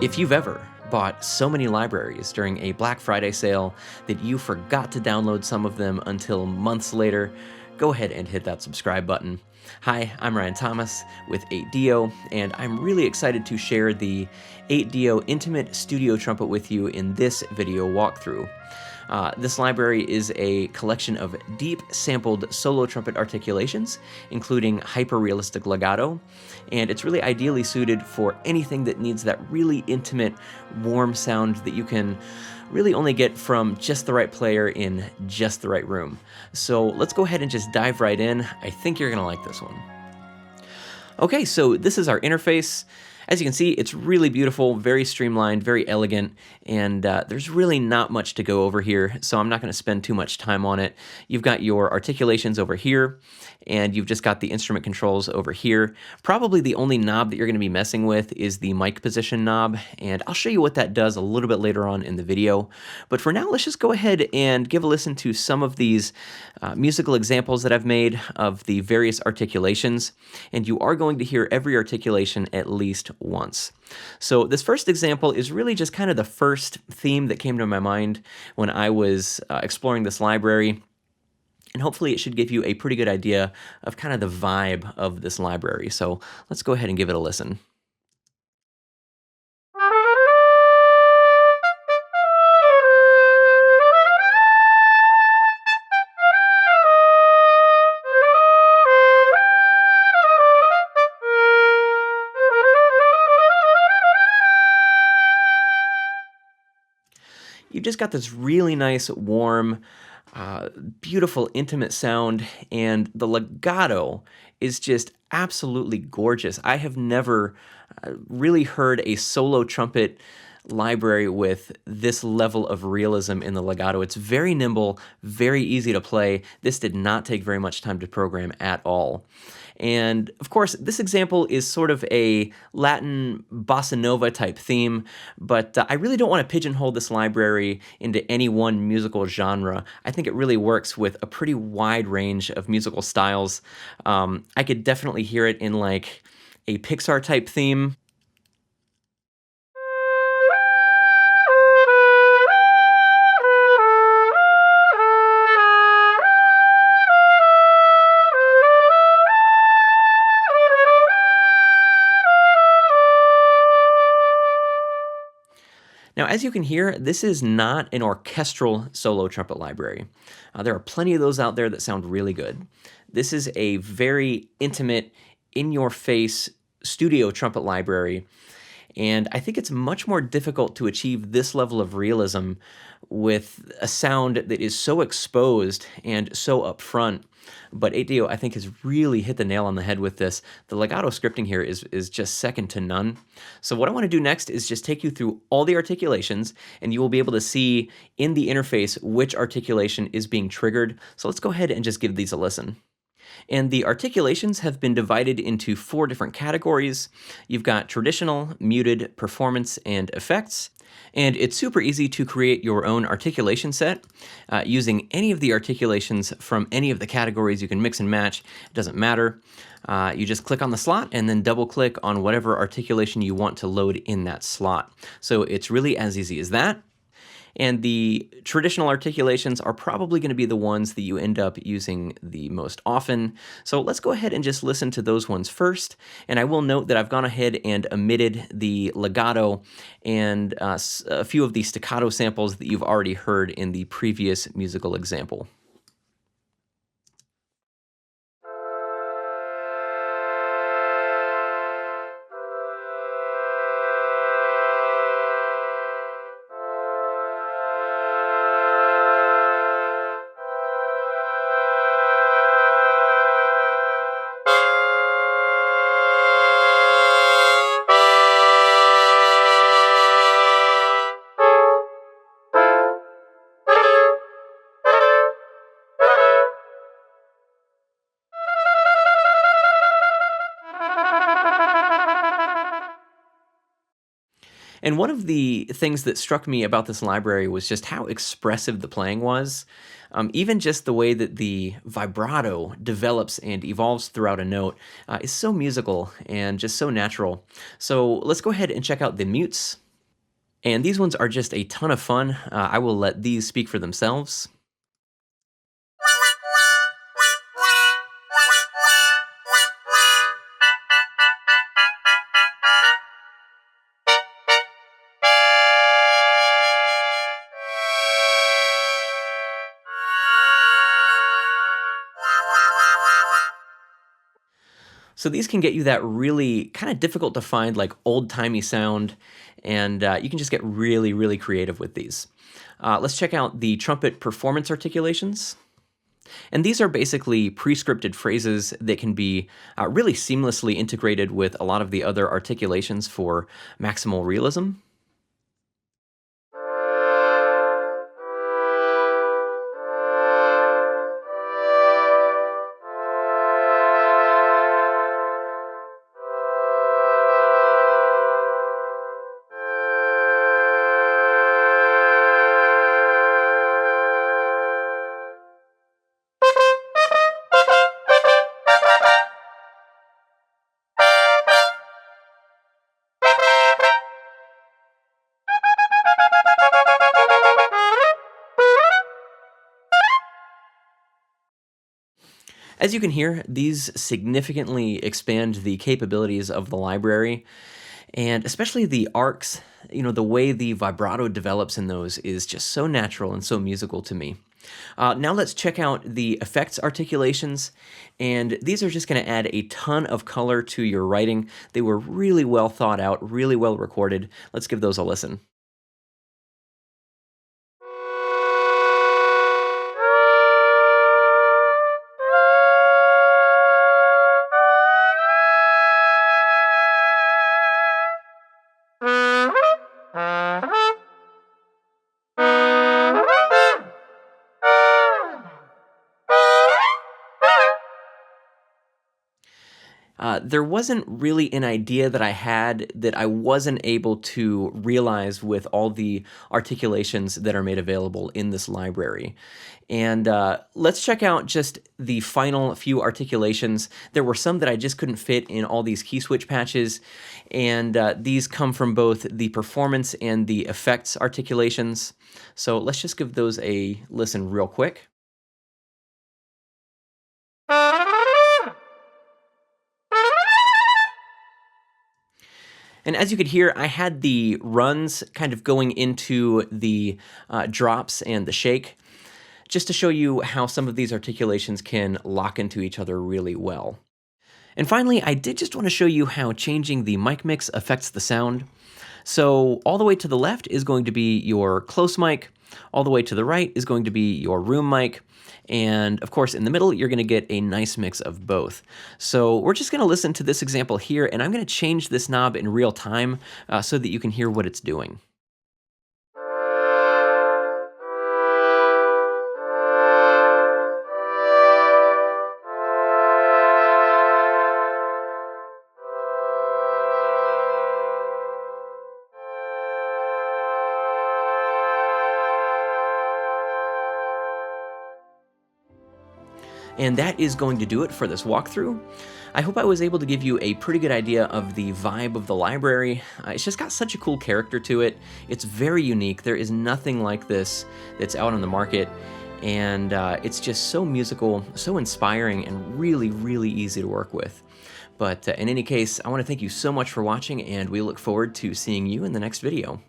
If you've ever bought so many libraries during a Black Friday sale that you forgot to download some of them until months later, go ahead and hit that subscribe button. Hi, I'm Ryan Thomas with 8Dio, and I'm really excited to share the 8Dio Intimate Studio Trumpet with you in this video walkthrough. This library is a collection of deep sampled solo trumpet articulations, including hyper-realistic legato, and it's really ideally suited for anything that needs that really intimate, warm sound that you can really only get from just the right player in just the right room. So let's go ahead and just dive right in. I think you're gonna like this one. Okay, so this is our interface. As you can see, it's really beautiful, very streamlined, very elegant, and there's really not much to go over here, so I'm not going to spend too much time on it. You've got your articulations over here, and you've just got the instrument controls over here. Probably the only knob that you're going to be messing with is the mic position knob, and I'll show you what that does a little bit later on in the video. But for now, let's just go ahead and give a listen to some of these musical examples that I've made of the various articulations, and you are going to hear every articulation at least once. So this first example is really just kind of the first theme that came to my mind when I was exploring this library, and hopefully it should give you a pretty good idea of kind of the vibe of this library. So let's go ahead and give it a listen. You just got this really nice, warm, beautiful, intimate sound, and the legato is just absolutely gorgeous. I have never really heard a solo trumpet library with this level of realism in the legato. It's very nimble, very easy to play. This did not take very much time to program at all. And of course, this example is sort of a Latin bossa nova type theme, but I really don't want to pigeonhole this library into any one musical genre. I think it really works with a pretty wide range of musical styles. I could definitely hear it in like a Pixar type theme. Now, as you can hear, this is not an orchestral solo trumpet library. There are plenty of those out there that sound really good. This is a very intimate, in-your-face studio trumpet library, and I think it's much more difficult to achieve this level of realism with a sound that is so exposed and so upfront. But 8Dio, I think, has really hit the nail on the head with this. The legato scripting here is just second to none. So what I want to do next is just take you through all the articulations, and you will be able to see in the interface which articulation is being triggered. So let's go ahead and just give these a listen. And the articulations have been divided into 4 different categories. You've got traditional, muted, performance, and effects. And it's super easy to create your own articulation set using any of the articulations from any of the categories. You can mix and match, it doesn't matter. You just click on the slot and then double click on whatever articulation you want to load in that slot. So it's really as easy as that. And the traditional articulations are probably going to be the ones that you end up using the most often. So let's go ahead and just listen to those ones first. And I will note that I've gone ahead and omitted the legato and a few of the staccato samples that you've already heard in the previous musical example. And one of the things that struck me about this library was just how expressive the playing was. Even just the way that the vibrato develops and evolves throughout a note is so musical and just so natural. So let's go ahead and check out the mutes And these ones are just a ton of fun. I will let these speak for themselves. So these can get you that really kind of difficult to find, like old-timey sound, and you can just get really, really creative with these. Let's check out the trumpet performance articulations. And these are basically pre-scripted phrases that can be really seamlessly integrated with a lot of the other articulations for maximal realism. As you can hear, these significantly expand the capabilities of the library, and especially the arcs. The way the vibrato develops in those is just so natural and so musical to me. Now let's check out the effects articulations, and these are just going to add a ton of color to your writing. They were really well thought out, really well recorded. Let's give those a listen. There wasn't really an idea that I had that I wasn't able to realize with all the articulations that are made available in this library. And let's check out just the final few articulations. There were some that I just couldn't fit in all these key switch patches, and these come from both the performance and the effects articulations. So let's just give those a listen real quick. And as you could hear, I had the runs kind of going into the drops and the shake, just to show you how some of these articulations can lock into each other really well. And finally, I did just want to show you how changing the mic mix affects the sound. So all the way to the left is going to be your close mic, all the way to the right is going to be your room mic, and of course in the middle you're going to get a nice mix of both. So we're just going to listen to this example here, and I'm going to change this knob in real time so that you can hear what it's doing. And that is going to do it for this walkthrough. I hope I was able to give you a pretty good idea of the vibe of the library. It's just got such a cool character to it. It's very unique. There is nothing like this that's out on the market. And it's just so musical, so inspiring, and really, really easy to work with. But in any case, I want to thank you so much for watching, and we look forward to seeing you in the next video.